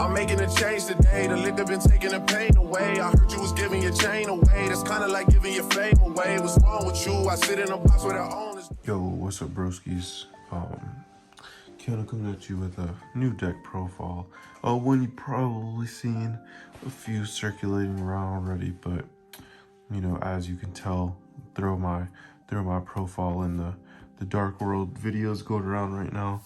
I'm making a change today. The liquor been taking the pain away. I heard you was giving your chain away. That's kind of like giving your fame away. What's wrong with you? I sit in a box with our owners. Yo, what's up, broskiis? Kiana coming at you with a new deck profile. One you've probably seen a few circulating around already, but you know, as you can tell, through my profile in the Dark World videos going around right now.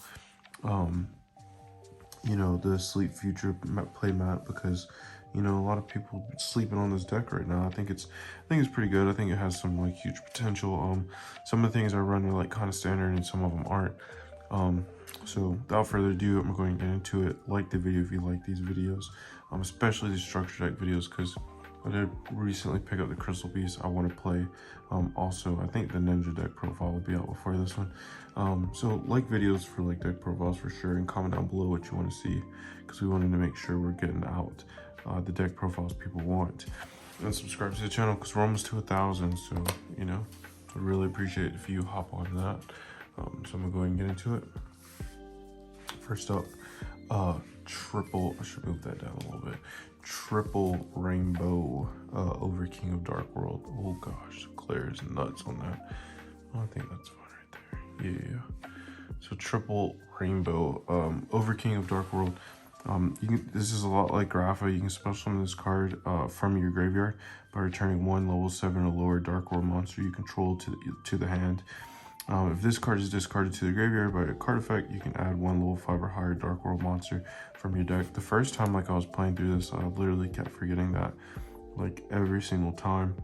You know, the Sleep Future playmat, because you know, a lot of people sleeping on this deck right now. I think it's pretty good. I think it has some like huge potential. Some of the things I run are like kind of standard and some of them aren't. So without further ado, I'm going to get into it. Like the video if you like these videos, especially the structure deck videos, because I did recently pick up the crystal piece I want to play. Also, I think the ninja deck profile will be out before this one. So like videos for like deck profiles for sure, and comment down below what you want to see, because we wanted to make sure we're getting out the deck profiles people want. And subscribe to the channel because we're almost to 1,000. So you know, I'd really appreciate it if you hop on that. So I'm gonna go ahead and get into it. First up, triple, I should move that down a little bit. Triple rainbow over King of Dark World. Oh gosh, Claire is nuts on that. Oh, I think that's fine right there. Yeah. So triple rainbow over King of Dark World. This is a lot like Grapha. You can special summon this card from your graveyard by returning one level 7 or lower Dark World monster you control to the hand. If this card is discarded to the graveyard by a card effect, you can add one level 5 or higher Dark World monster from your deck. The first time like I was playing through this, I literally kept forgetting that like every single time.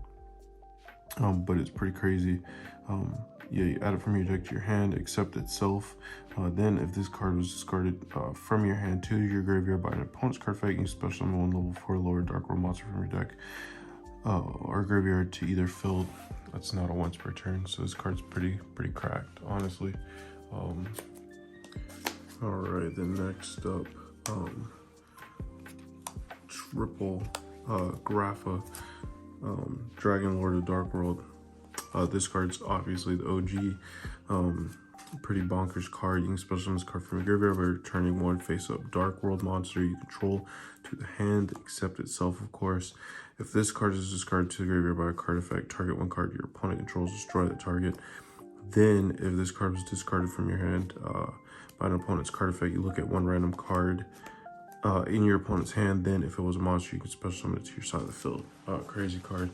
But it's pretty crazy. Yeah, you add it from your deck to your hand, except itself. Then if this card was discarded from your hand to your graveyard by an opponent's card effect, you can special summon one level 4 lower Dark World monster from your deck or graveyard to either field. That's not a once per turn, so this card's pretty cracked, honestly. All right, then next up, triple Grapha, Dragon Lord of Dark World. This card's obviously the OG. Pretty bonkers card. You can special summon this card from your graveyard by returning one face-up Dark World monster you control to the hand, except itself, of course. If this card is discarded to the graveyard by a card effect, target one card your opponent controls, destroy the target. Then, if this card was discarded from your hand by an opponent's card effect, you look at one random card in your opponent's hand. Then, if it was a monster, you can special summon it to your side of the field. Crazy card.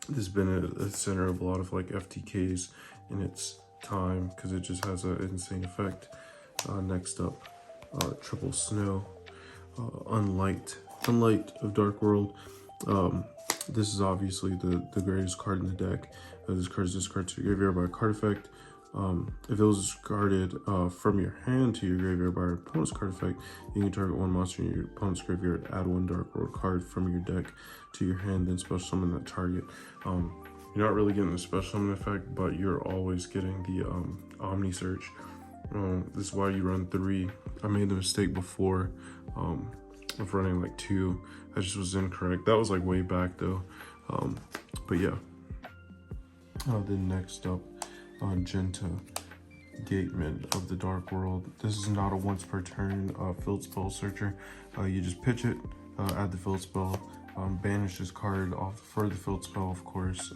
This has been at the center of a lot of like FTKs in its time because it just has an insane effect. Next up, triple snow, unlight of Dark World. This is obviously the greatest card in the deck. This card is discarded to your graveyard by a card effect. If it was discarded from your hand to your graveyard by an opponent's card effect, you can target one monster in your opponent's graveyard, add one Dark World card from your deck to your hand, then special summon that target. You're not really getting the special summon effect, but you're always getting the Omni Search. This is why you run 3. I made the mistake before of running like 2. That just was incorrect. That was like way back though. But yeah. Then next up, Genta, Gateman of the Dark World. This is not a once per turn field spell searcher. You just pitch it, add the field spell, banish this card off for the field spell, of course.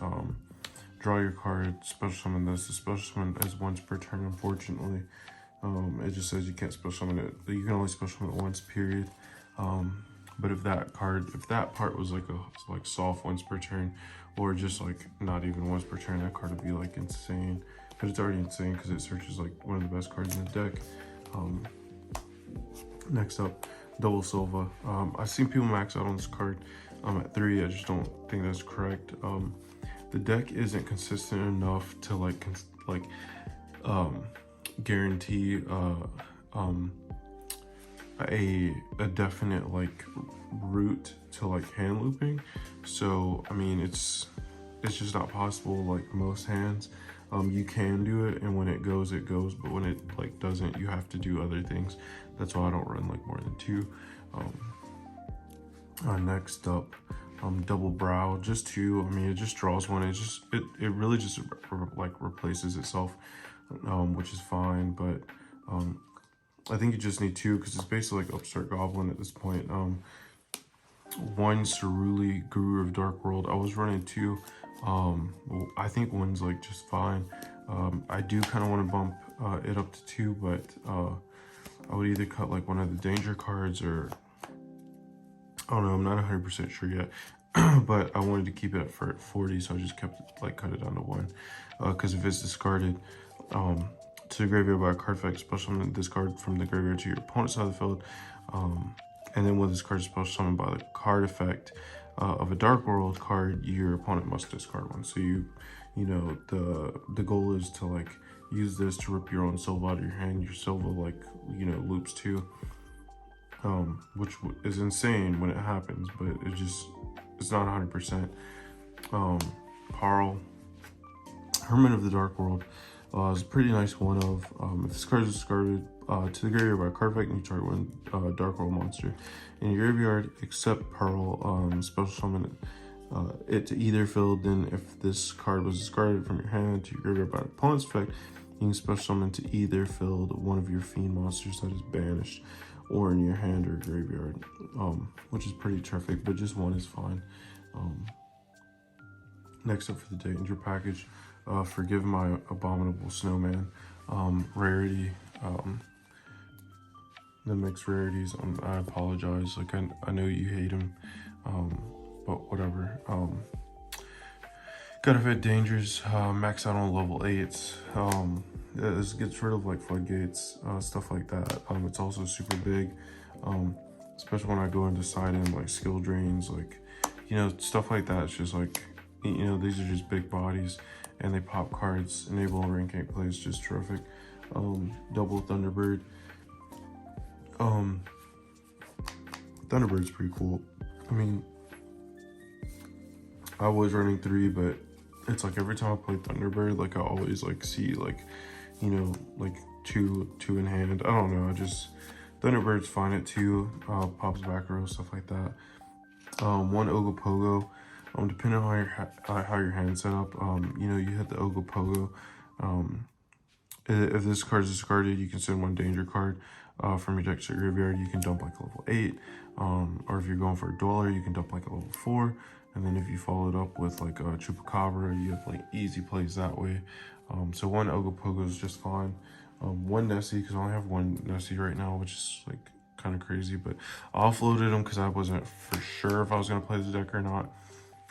Draw your card, special summon this. The special summon is once per turn, unfortunately. It just says you can't special summon it. You can only special summon it once, period. But if that part was like a soft once per turn, or just like not even once per turn, that card would be like insane. But it's already insane because it searches like one of the best cards in the deck. Next up, double Silva. I've seen people max out on this card at 3. I just don't think that's correct. The deck isn't consistent enough to guarantee a definite like route to like hand looping. So I mean, it's just not possible like most hands. You can do it, and when it goes, but when it like doesn't, you have to do other things. That's why I don't run like more than 2. Next up, double brow, just 2. I mean, it just draws one. It really just like replaces itself, which is fine. But I think you just need 2 because it's basically like Upstart Goblin at this point. 1 Ceruli, Guru of Dark World. I was running 2. Well, I think 1's like just fine. I do kind of want to bump it up to 2, but I would either cut like one of the danger cards or I don't know. I'm not 100% sure yet. But I wanted to keep it at 40, so I just kept it, like cut it down to 1. Because if it's discarded to the graveyard by a card effect, special summon this card from the graveyard to your opponent's side of the field. And then when this card is special summoned by the card effect of a Dark World card, your opponent must discard 1. So you know, the goal is to like use this to rip your own Silva out of your hand. Your Silva like, you know, loops too. Which is insane when it happens, but it's not 100%. Parl, Hermit of the Dark World, is a pretty nice one of. If this card is discarded to the graveyard by a card effect, and you target 1 Dark World monster in your graveyard, except Parl, special summon it to either field. Then if this card was discarded from your hand to your graveyard by an opponent's effect, you can special summon to either field 1 of your fiend monsters that is banished or in your hand or graveyard, which is pretty terrific, but just 1 is fine. Next up for the danger package, Forgive My Abominable Snowman, rarity, the mixed rarities. I apologize, like I know you hate him, but whatever. Got a bit dangerous, max out on level 8s. This gets rid of like floodgates, stuff like that. It's also super big, especially when I go into side end like skill drains, like, you know, stuff like that. It's just like, you know, these are just big bodies and they pop cards, enable rank 8 plays, just terrific. Double Thunderbird. Thunderbird's pretty cool. I mean, I was running 3, but it's like every time I play Thunderbird, like I always like see like, you know, like two in hand. I don't know, Thunderbird's fine at 2, pops back row, stuff like that. 1 Ogopogo. Depending on how your hand's set up, you know, you hit the Ogopogo. If this card is discarded, you can send 1 danger card from your deck to your graveyard. You can dump like a level 8, or if you're going for a dweller, you can dump like a level 4. And then if you follow it up with like a Chupacabra, you have like easy plays that way. So 1 Ogopogo is just fine. 1 Nessie, because I only have 1 Nessie right now, which is like kind of crazy, but I offloaded him because I wasn't for sure if I was going to play the deck or not.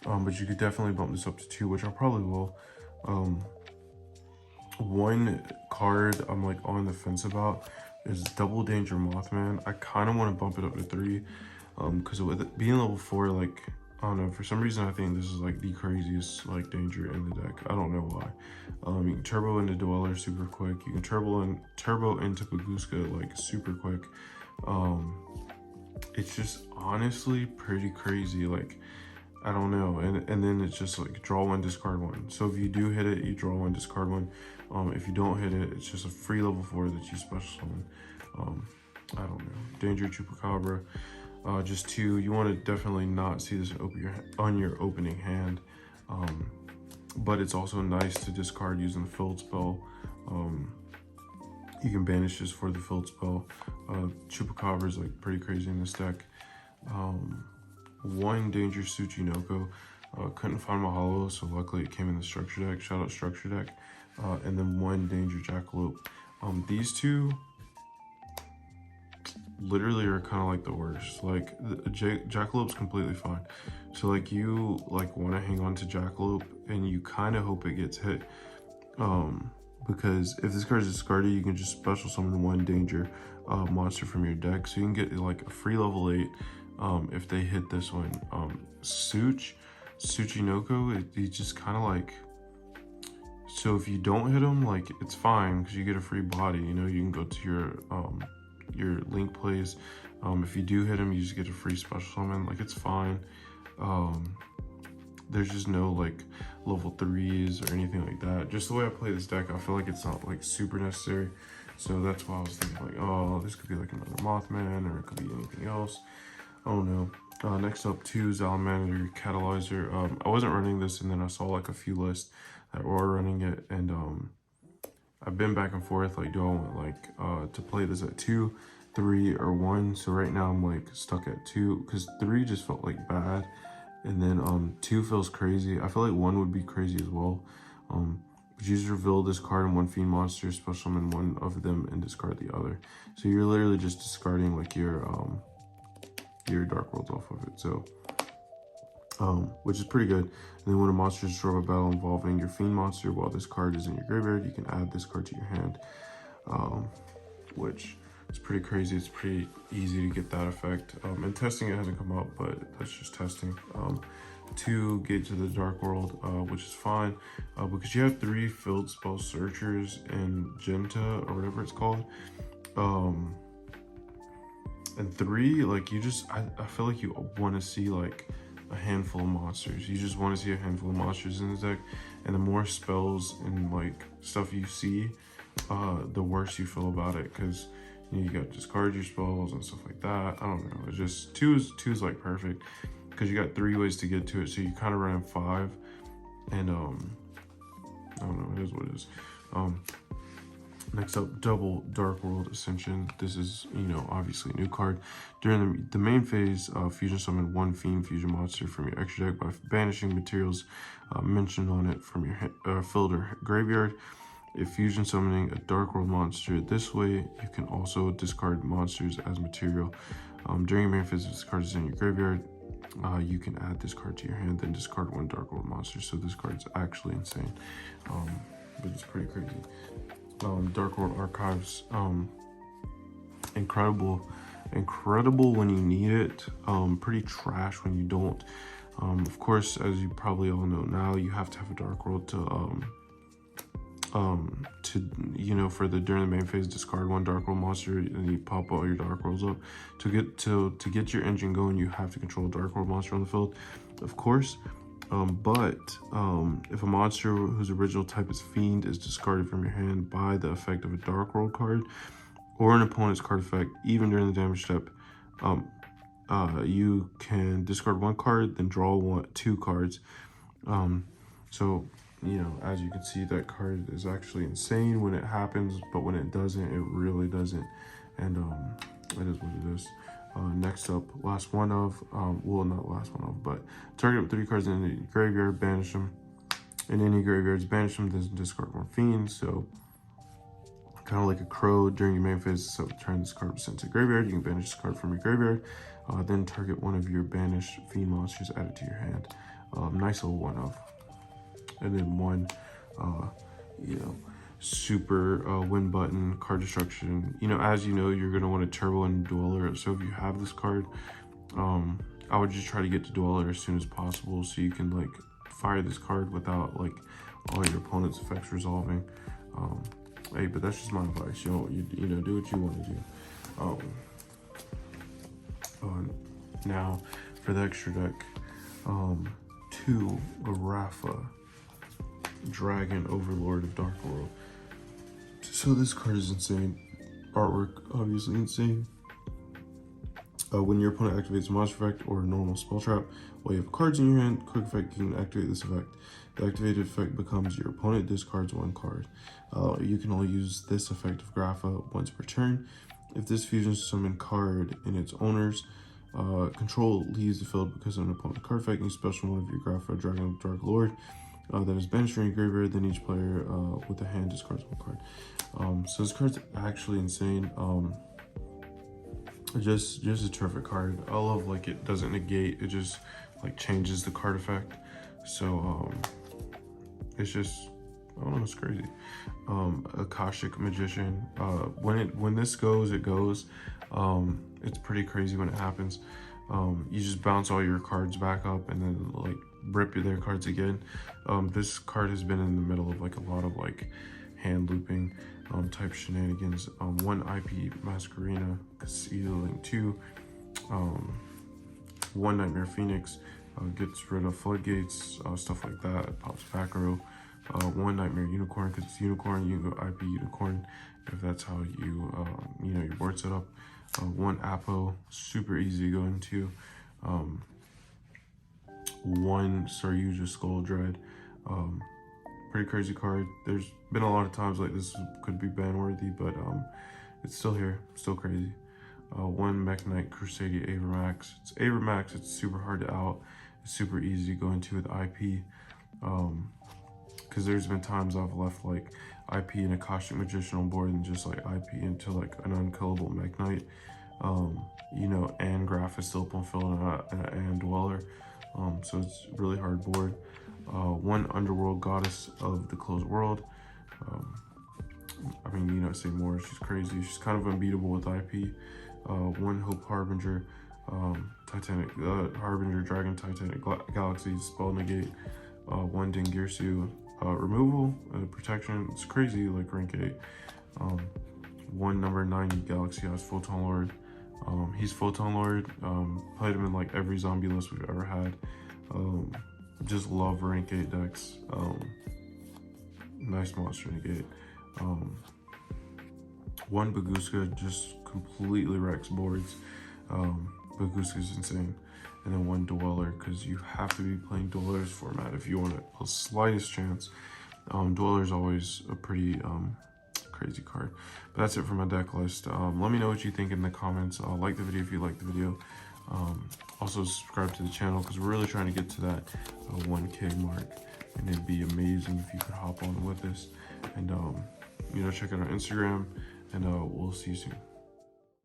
But you could definitely bump this up to 2, which I probably will. 1 card I'm like on the fence about is Double Danger Mothman. I kind of want to bump it up to 3, because with it being level 4, like, I don't know, for some reason I think this is like the craziest like danger in the deck. I don't know why. You can turbo into Dweller super quick. You can turbo into Paguska like super quick. It's just honestly pretty crazy. Like, I don't know, and then it's just like draw 1, discard 1. So if you do hit it, you draw 1, discard 1. If you don't hit it, it's just a free level 4 that you special summon. I don't know. Danger Chupacabra, just 2. You want to definitely not see this on your opening hand, but it's also nice to discard using the field spell. You can banish this for the field spell. Chupacabra is like pretty crazy in this deck. 1 Danger Tsuchinoko. Couldn't find my hollow, so luckily it came in the structure deck. Shout out structure deck. And then 1 Danger Jackalope. These 2 literally are kind of like the worst. Like Jackalope's completely fine. So like you like want to hang on to Jackalope and you kind of hope it gets hit. Because if this card is discarded, you can just special summon 1 danger monster from your deck. So you can get like a free level 8 if they hit this one. Tsuchinoko, he's just kind of like, so if you don't hit him, like it's fine because you get a free body. You know, you can go to your link plays. If you do hit him, you just get a free special summon. Like, it's fine. There's just no like level 3s or anything like that. Just the way I play this deck, I feel like it's not like super necessary. So that's why I was thinking like, oh, this could be like another Mothman, or it could be anything else. Oh no. Next up, 2 Salamander Catalyzer. I wasn't running this, and then I saw like a few lists that were running it, and I've been back and forth, like, do I want like to play this at 2, 3, or 1? So right now I'm like stuck at 2 because 3 just felt like bad, and then 2 feels crazy. I feel like 1 would be crazy as well. But you just reveal this card in one fiend monster, special summon one of them, and discard the other. So you're literally just discarding like your dark worlds off of it. So which is pretty good. And then when a monster is destroyed by battle involving your fiend monster while this card is in your graveyard, you can add this card to your hand, which is pretty crazy. It's pretty easy to get that effect. And testing it hasn't come out, but that's just testing. To get to the dark world, which is fine because you have 3 field spell searchers and Genta or whatever it's called. And 3, like, you just, I feel like you want to see like a handful of monsters. You just want to see a handful of monsters in the deck, and the more spells and like stuff you see, the worse you feel about it, because you got to discard your spells and stuff like that. I don't know. It's just 2 is like perfect because you got 3 ways to get to it, so you kind of run 5, and I don't know. It is what it is. Next up, double Dark World Ascension. This is, you know, obviously a new card. During the main phase, fusion summon 1 fiend fusion monster from your extra deck by banishing materials mentioned on it from your field or graveyard. If fusion summoning a Dark World monster this way, you can also discard monsters as material. During your main phase, if this card is in your graveyard, you can add this card to your hand, then discard 1 Dark World monster. So this card is actually insane, but it's pretty crazy. Dark World Archives, incredible when you need it, pretty trash when you don't. Of course, as you probably all know now, you have to have a Dark World to you know, for the during the main phase, discard 1 Dark World monster and you pop all your Dark Worlds up. To get your engine going, you have to control a Dark World monster on the field, of course. But if a monster whose original type is Fiend is discarded from your hand by the effect of a Dark World card or an opponent's card effect, even during the damage step, you can discard 1 card, then draw 2 cards. So, you know, as you can see, that card is actually insane when it happens, but when it doesn't, it really doesn't. And it is what it is. Next up, last one of, well, not last one of, but target up 3 cards in the graveyard, banish them. In any graveyards, banish them, then discard 1 fiend. So, kind of like a crow during your main phase, so turn this card sent to the graveyard. You can banish this card from your graveyard, then target 1 of your banished fiend monsters added to your hand. Nice little one of. And then 1, you know, super win button, card destruction. You know, as you know, you're going to want a turbo and dweller. So if you have this card, I would just try to get to dweller as soon as possible so you can like fire this card without like all your opponent's effects resolving. Hey, but that's just my advice. You know, do what you want to do. Now for the extra deck, 2 Garafa, Dragon Overlord of Dark World. So this card is insane. Artwork, obviously insane. When your opponent activates a monster effect or a normal spell trap, while you have cards in your hand, quick effect, you can activate this effect. The activated effect becomes your opponent discards 1 card. You can only use this effect of Grapha once per turn. If this fusion summon card in its owner's control leaves the field because of an opponent card effect, you special 1 of your Grapha Dragon of Dark Lord that is banished from your graveyard, then each player with a hand discards 1 card. So this card's actually insane. Just a terrific card. I love like it doesn't negate, it just like changes the card effect. So it's just, I don't know, it's crazy. Akashic Magician. When this goes, it goes. It's pretty crazy when it happens. You just bounce all your cards back up and then like rip their cards again. This card has been in the middle of like a lot of like hand looping type shenanigans. 1 IP Masquerena, Concealing 2, 1 Nightmare Phoenix, gets rid of floodgates, stuff like that, pops back row. 1 Nightmare Unicorn, because it's unicorn, you can go IP Unicorn if that's how you, you know, your board set up. 1 Apo, super easy to go into. 1 Saryuja Skull Dread, pretty crazy card. There's been a lot of times like this could be ban worthy, but it's still here, still crazy. One Mech Knight Crusadia Avermax. It's Avermax, it's super hard to out. It's super easy to go into with IP. Because there's been times I've left like IP and Akashic Magician on board and just like IP into like an unkillable Mech Knight. You know, and Graph is still up on field and Dweller. So it's really hard board. One Underworld Goddess of the Closed World. I mean, you know, say more, she's crazy. She's kind of unbeatable with IP. One Hope Harbinger, Titanic, Harbinger, Dragon, Titanic, Galaxy, Spell Negate. One Dingirsu, removal, protection. It's crazy, like rank 8. One number 90 Galaxy has Photon Lord. He's Photon Lord. Played him in like every zombie list we've ever had. Just love rank 8 decks. Nice monster negate. One Baguska just completely wrecks boards. Baguska's insane. And then one Dweller, because you have to be playing Dweller's format if you want a slightest chance. Dweller's always a pretty crazy card. But that's it for my deck list. Let me know what you think in the comments. Like the video if you like the video. Also subscribe to the channel because we're really trying to get to that 1K mark. And it'd be amazing if you could hop on with us. And you know, check out our Instagram, and we'll see you soon.